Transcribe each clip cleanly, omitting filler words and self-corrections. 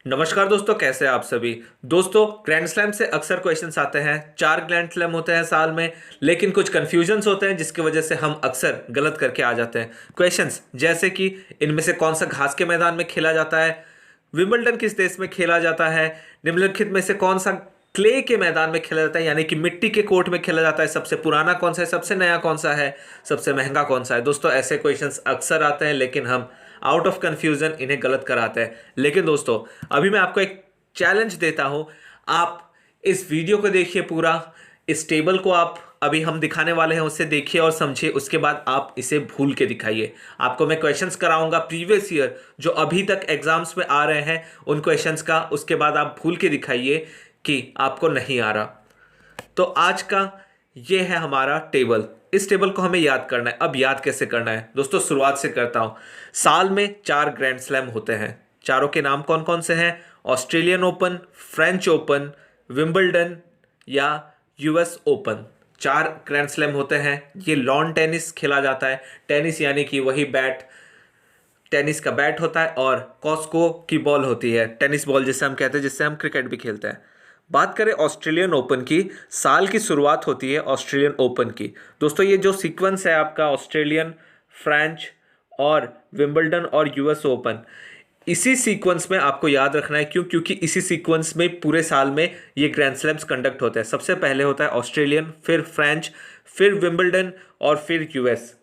नमस्कार दोस्तों, कैसे हैं आप सभी। दोस्तों, ग्रैंड स्लैम से अक्सर क्वेश्चंस आते हैं। 4 ग्रैंड स्लैम होते हैं साल में, लेकिन कुछ कंफ्यूजन्स होते हैं जिसकी वजह से हम अक्सर गलत करके आ जाते हैं। क्वेश्चंस जैसे कि इनमें से कौन सा घास के मैदान में खेला जाता है, विंबलडन किस देश में खेला जाता है, निम्नलिखित में से कौन सा क्ले के मैदान में खेला जाता है यानी कि मिट्टी के कोर्ट में खेला जाता है, सबसे पुराना कौन सा है, सबसे नया कौन सा है, सबसे महंगा कौन सा है। दोस्तों, ऐसे क्वेश्चंस अक्सर आते हैं, लेकिन हम आउट ऑफ कंफ्यूजन इन्हें गलत कराते हैं। लेकिन दोस्तों, अभी मैं आपको एक चैलेंज देता हूं। आप इस वीडियो को देखिए पूरा, इस टेबल को आप अभी हम दिखाने वाले हैं उससे देखिए और समझिए, उसके बाद आप इसे भूल के दिखाइए। आपको मैं क्वेश्चंस कराऊंगा प्रीवियस ईयर जो अभी तक एग्जाम्स में आ रहे हैं उन क्वेश्चंस का, उसके बाद आप भूल के दिखाइए कि आपको नहीं आ रहा। तो आज का ये है हमारा टेबल। इस टेबल को हमें याद करना है। अब याद कैसे करना है दोस्तों, शुरुआत से करता हूं। साल में 4 ग्रैंड स्लैम होते हैं। चारों के नाम कौन कौन से हैं? Australian open, French open, Wimbledon या यूएस ओपन। 4 ग्रैंड स्लैम होते हैं। ये लॉन टेनिस खेला जाता है। टेनिस यानी कि वही बैट, टेनिस का बैट होता है और कॉस्को की बॉल होती है, टेनिस बॉल जिसे हम कहते हैं, जिससे हम क्रिकेट भी खेलते हैं। बात करें ऑस्ट्रेलियन ओपन की, साल की शुरुआत होती है ऑस्ट्रेलियन ओपन की। दोस्तों, ये जो सीक्वेंस है आपका, ऑस्ट्रेलियन, फ्रेंच और विंबलडन और यूएस ओपन, इसी सीक्वेंस में आपको याद रखना है। क्योंकि इसी सीक्वेंस में पूरे साल में ये ग्रैंड स्लैम्स कंडक्ट होते हैं। सबसे पहले होता है ऑस्ट्रेलियन, फिर फ्रेंच, फिर विंबलडन और फिर यूएस।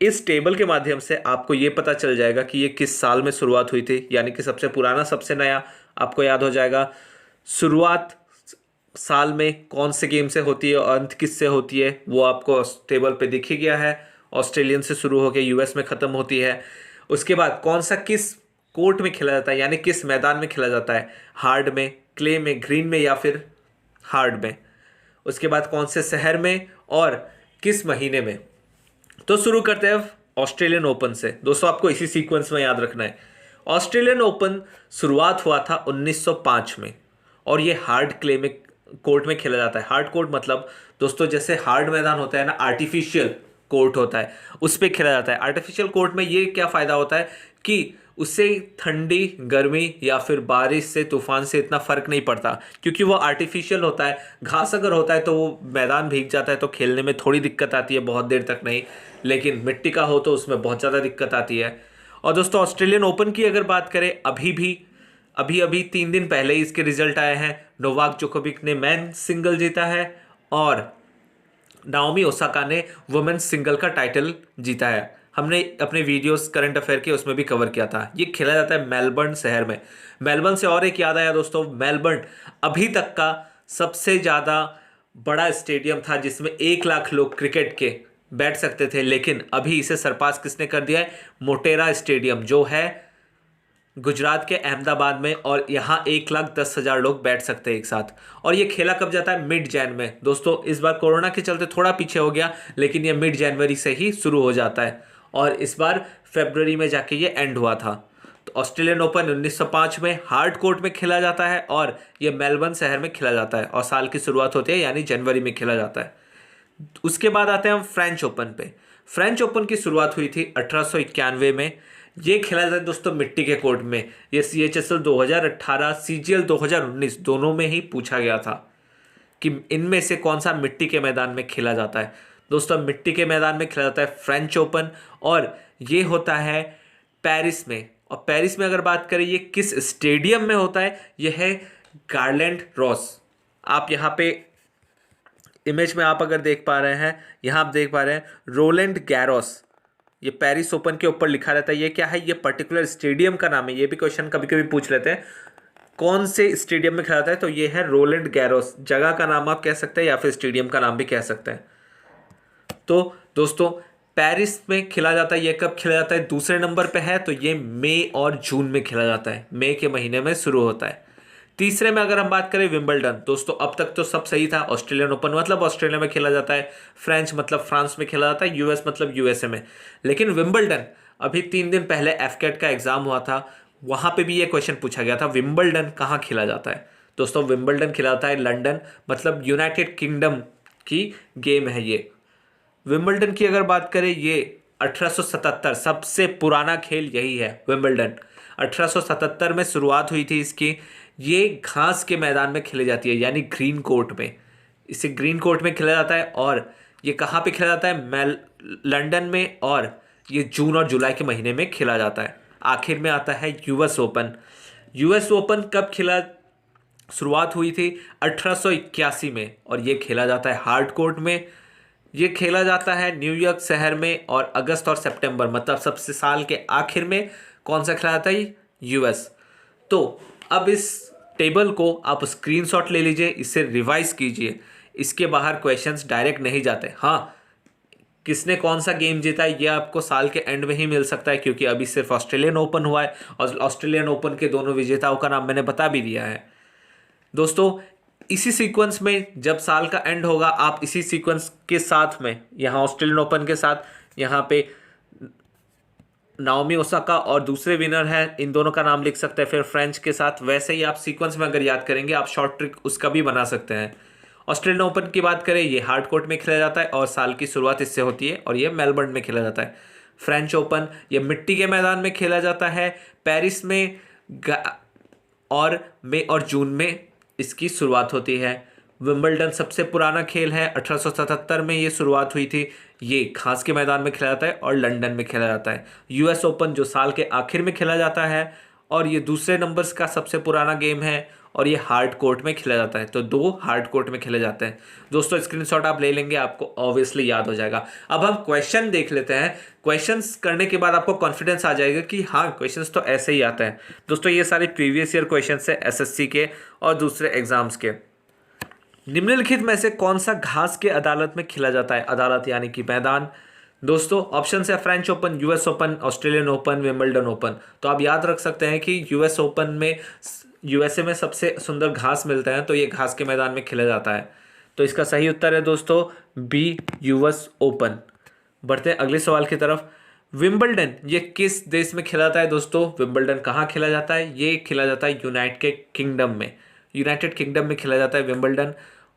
इस टेबल के माध्यम से आपको ये पता चल जाएगा कि ये किस साल में शुरुआत हुई थी, यानी कि सबसे पुराना, सबसे नया आपको याद हो जाएगा। शुरुआत साल में कौन से गेम से होती है और अंत किससे होती है वो आपको टेबल पे दिख ही गया है। ऑस्ट्रेलियन से शुरू होकर यूएस में ख़त्म होती है। उसके बाद कौन सा किस कोर्ट में खेला जाता है, यानी किस मैदान में खेला जाता है, हार्ड में, क्ले में, ग्रीन में या फिर हार्ड में। उसके बाद कौन से शहर में और किस महीने में। तो शुरू करते हैं ऑस्ट्रेलियन ओपन से। दोस्तों, आपको इसी सीक्वेंस में याद रखना है। ऑस्ट्रेलियन ओपन शुरुआत हुआ था 1905 में और ये हार्ड क्ले में कोर्ट में खेला जाता है। हार्ड कोर्ट मतलब दोस्तों, जैसे हार्ड मैदान होता है ना, आर्टिफिशियल कोर्ट होता है, उस पर खेला जाता है। आर्टिफिशियल कोर्ट में ये क्या फ़ायदा होता है कि उससे ठंडी, गर्मी या फिर बारिश से, तूफान से इतना फर्क नहीं पड़ता, क्योंकि वो आर्टिफिशियल होता है। घास अगर होता है तो वो मैदान भीग जाता है तो खेलने में थोड़ी दिक्कत आती है, बहुत देर तक नहीं। लेकिन मिट्टी का हो तो उसमें बहुत ज़्यादा दिक्कत आती है। और दोस्तों, ऑस्ट्रेलियन ओपन की अगर बात करें, अभी अभी 3 दिन पहले ही इसके रिजल्ट आए हैं। नोवाक जोकोविक ने मैन सिंगल जीता है और नाओमी ओसाका ने वुमेन्स सिंगल का टाइटल जीता है। हमने अपने वीडियोस करंट अफेयर के उसमें भी कवर किया था। ये खेला जाता है मेलबर्न शहर में। मेलबर्न से और एक याद आया दोस्तों, मेलबर्न अभी तक का सबसे ज़्यादा बड़ा स्टेडियम था जिसमें 1 लाख लोग क्रिकेट के बैठ सकते थे, लेकिन अभी इसे सरपास किसने कर दिया है? मोटेरा स्टेडियम, जो है गुजरात के अहमदाबाद में, और यहाँ 1,10,000 लोग बैठ सकते हैं एक साथ। और ये खेला कब जाता है? मिड जैन में। दोस्तों, इस बार कोरोना के चलते थोड़ा पीछे हो गया, लेकिन ये मिड जनवरी से ही शुरू हो जाता है और इस बार फरवरी में जाके ये एंड हुआ था। तो ऑस्ट्रेलियन ओपन 1905 में हार्ड कोर्ट में खेला जाता है और ये मेलबर्न शहर में खेला जाता है और साल की शुरुआत होती है यानी जनवरी में खेला जाता है। उसके बाद आते हैं हम फ्रेंच ओपन पे। फ्रेंच ओपन की शुरुआत हुई थी 1891 में। ये खेला जाता है दोस्तों मिट्टी के कोर्ट में। ये CHSL 2018, CGL 2019 दोनों में ही पूछा गया था कि इनमें से कौन सा मिट्टी के मैदान में खेला जाता है। दोस्तों, मिट्टी के मैदान में खेला जाता है फ्रेंच ओपन और ये होता है पेरिस में। और पेरिस में अगर बात करें ये किस स्टेडियम में होता है, यह है गारलैंड रॉस। आप यहाँ पे इमेज में आप अगर देख पा रहे हैं, यहाँ आप देख पा रहे हैं रोलैंड गैरोस। ये पेरिस ओपन के ऊपर लिखा रहता है। ये क्या है? ये पर्टिकुलर स्टेडियम का नाम है। ये भी क्वेश्चन कभी कभी पूछ लेते हैं, कौन से स्टेडियम में खेला जाता है, तो ये है रोलैंड गैरोस। जगह का नाम आप कह सकते हैं या फिर स्टेडियम का नाम भी कह सकते हैं। तो दोस्तों, पेरिस में खेला जाता है। ये कब खेला जाता है? दूसरे नंबर पे है, तो ये मई और जून में खेला जाता है। मई के महीने में शुरू होता है। तीसरे में अगर हम बात करें विंबलडन, दोस्तों अब तक तो सब सही था। ऑस्ट्रेलियन ओपन मतलब ऑस्ट्रेलिया में खेला जाता है, फ्रेंच मतलब फ्रांस में खेला जाता है, यूएस मतलब यूएसए में। लेकिन विंबलडन अभी 3 दिन पहले एफकेट का एग्जाम हुआ था, वहां पे भी ये क्वेश्चन पूछा गया था, विंबलडन कहाँ खेला जाता है? दोस्तों, विंबलडन खेला जाता है लंदन, मतलब यूनाइटेड किंगडम की गेम है ये। विंबलडन की अगर बात करें, ये 1877, सबसे पुराना खेल यही है विंबलडन। 1877 में शुरुआत हुई थी इसकी। ये घास के मैदान में खेली जाती है, यानी ग्रीन कोर्ट में। इसे ग्रीन कोर्ट में खेला जाता है। और ये कहाँ पे खेला जाता है? लंदन में। और ये जून और जुलाई के महीने में खेला जाता है। आखिर में आता है यूएस ओपन। यूएस ओपन कब खेला शुरुआत हुई थी? 1881 में। और ये खेला जाता है हार्ड कोर्ट में। ये खेला जाता है न्यूयॉर्क शहर में। और अगस्त और सितंबर, मतलब सबसे साल के आखिर में कौन सा खेला जाता है? यूएस। तो अब इस टेबल को आप स्क्रीनशॉट ले लीजिए, इसे रिवाइज कीजिए। इसके बाहर क्वेश्चंस डायरेक्ट नहीं जाते। हाँ, किसने कौन सा गेम जीता है ये आपको साल के एंड में ही मिल सकता है, क्योंकि अभी सिर्फ ऑस्ट्रेलियन ओपन हुआ है और ऑस्ट्रेलियन ओपन के दोनों विजेताओं का नाम मैंने बता भी दिया है। दोस्तों, इसी सीक्वेंस में जब साल का एंड होगा, आप इसी सीक्वेंस के साथ में यहाँ ऑस्ट्रेलियन ओपन के साथ यहाँ पे नाओमी ओसाका और दूसरे विनर हैं, इन दोनों का नाम लिख सकते हैं। फिर फ्रेंच के साथ वैसे ही आप सीक्वेंस में अगर याद करेंगे, आप शॉर्ट ट्रिक उसका भी बना सकते हैं। ऑस्ट्रेलियन ओपन की बात करें, ये हार्ड कोर्ट में खेला जाता है और साल की शुरुआत इससे होती है और ये मेलबर्न में खेला जाता है। फ्रेंच ओपन ये मिट्टी के मैदान में खेला जाता है, पेरिस में और मई और जून में इसकी शुरुआत होती है। विंबलडन सबसे पुराना खेल है, 1877 में ये शुरुआत हुई थी। ये घास के मैदान में खेला जाता है और लंदन में खेला जाता है। यूएस ओपन जो साल के आखिर में खेला जाता है और ये दूसरे नंबर्स का सबसे पुराना गेम है और ये हार्ड कोर्ट में खेला जाता है। तो 2 हार्ड कोर्ट में खेले जाते हैं। दोस्तों, स्क्रीनशॉट आप ले लेंगे, आपको ऑब्वियसली याद हो जाएगा। अब हम क्वेश्चन देख लेते हैं। क्वेश्चंस करने के बाद आपको कॉन्फिडेंस आ जाएगा कि हाँ, क्वेश्चंस तो ऐसे ही आता है। दोस्तों, ये सारे प्रीवियस ईयर क्वेश्चंस है एसएससी के और दूसरे एग्जाम्स के। निम्नलिखित में से कौन सा घास के अदालत में खेला जाता है? अदालत यानी कि मैदान। दोस्तों, ऑप्शन है French open, US open, Australian open, Wimbledon open. तो आप याद रख सकते हैं कि यूएस ओपन में यूएसए में सबसे सुंदर घास मिलता है, तो ये घास के मैदान में खेला जाता है। तो इसका सही उत्तर है दोस्तों बी, यूएस ओपन। बढ़ते हैं अगले सवाल की तरफ। विंबलडन ये किस देश में खेला जाता है? दोस्तों, विंबलडन कहाँ खेला जाता है? ये खेला जाता है यूनाइटेड किंगडम में। यूनाइटेड किंगडम में खेला जाता है विंबलडन।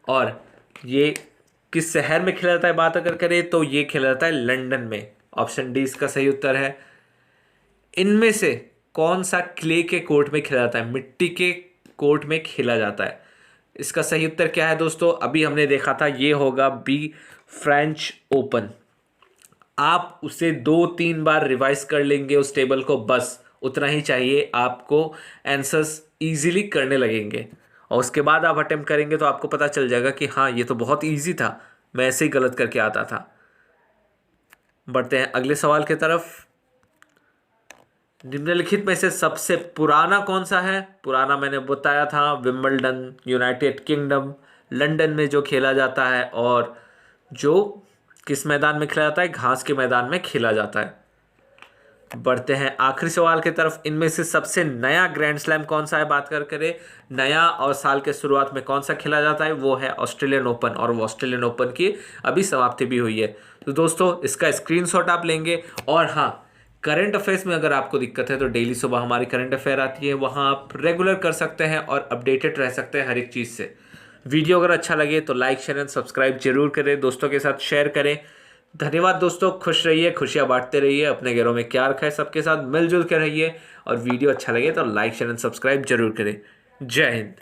और ये किस शहर में खेला जाता है बात अगर करें तो ये खेला जाता है लंदन में। ऑप्शन डी इसका सही उत्तर है। इनमें से कौन सा क्ले के कोर्ट में खेला जाता है? मिट्टी के कोर्ट में खेला जाता है। इसका सही उत्तर क्या है दोस्तों? अभी हमने देखा था, ये होगा बी, फ्रेंच ओपन। आप उसे 2-3 बार रिवाइज कर लेंगे उस टेबल को, बस उतना ही चाहिए, आपको आंसर्स इजीली करने लगेंगे। और उसके बाद आप अटेम्प्ट करेंगे तो आपको पता चल जाएगा कि हाँ, ये तो बहुत इजी था, मैं ऐसे ही गलत करके आता था। बढ़ते हैं अगले सवाल की तरफ। निम्नलिखित में से सबसे पुराना कौन सा है? पुराना मैंने बताया था विंबलडन, यूनाइटेड किंगडम, लंदन में जो खेला जाता है और जो किस मैदान में खेला जाता है? घास के मैदान में खेला जाता है। बढ़ते हैं आखिरी सवाल की तरफ। इनमें से सबसे नया ग्रैंड स्लैम कौन सा है? बात करें नया और साल के शुरुआत में कौन सा खेला जाता है, वो है ऑस्ट्रेलियन ओपन। और वो ऑस्ट्रेलियन ओपन की अभी समाप्ति भी हुई है। तो दोस्तों, इसका स्क्रीनशॉट आप लेंगे। और हाँ, करंट अफेयर्स में अगर आपको दिक्कत है तो डेली सुबह हमारी करंट अफेयर आती है, वहाँ आप रेगुलर कर सकते हैं और अपडेटेड रह सकते हैं हर एक चीज़ से। वीडियो अगर अच्छा लगे तो लाइक, शेयर एंड सब्सक्राइब जरूर करें, दोस्तों के साथ शेयर करें। धन्यवाद दोस्तों, खुश रहिए, खुशियाँ बांटते रहिए, अपने घरों में क्या रखा है सबके साथ मिलजुल कर रहिए। और वीडियो अच्छा लगे तो लाइक, शेयर एंड सब्सक्राइब जरूर करें। जय हिंद।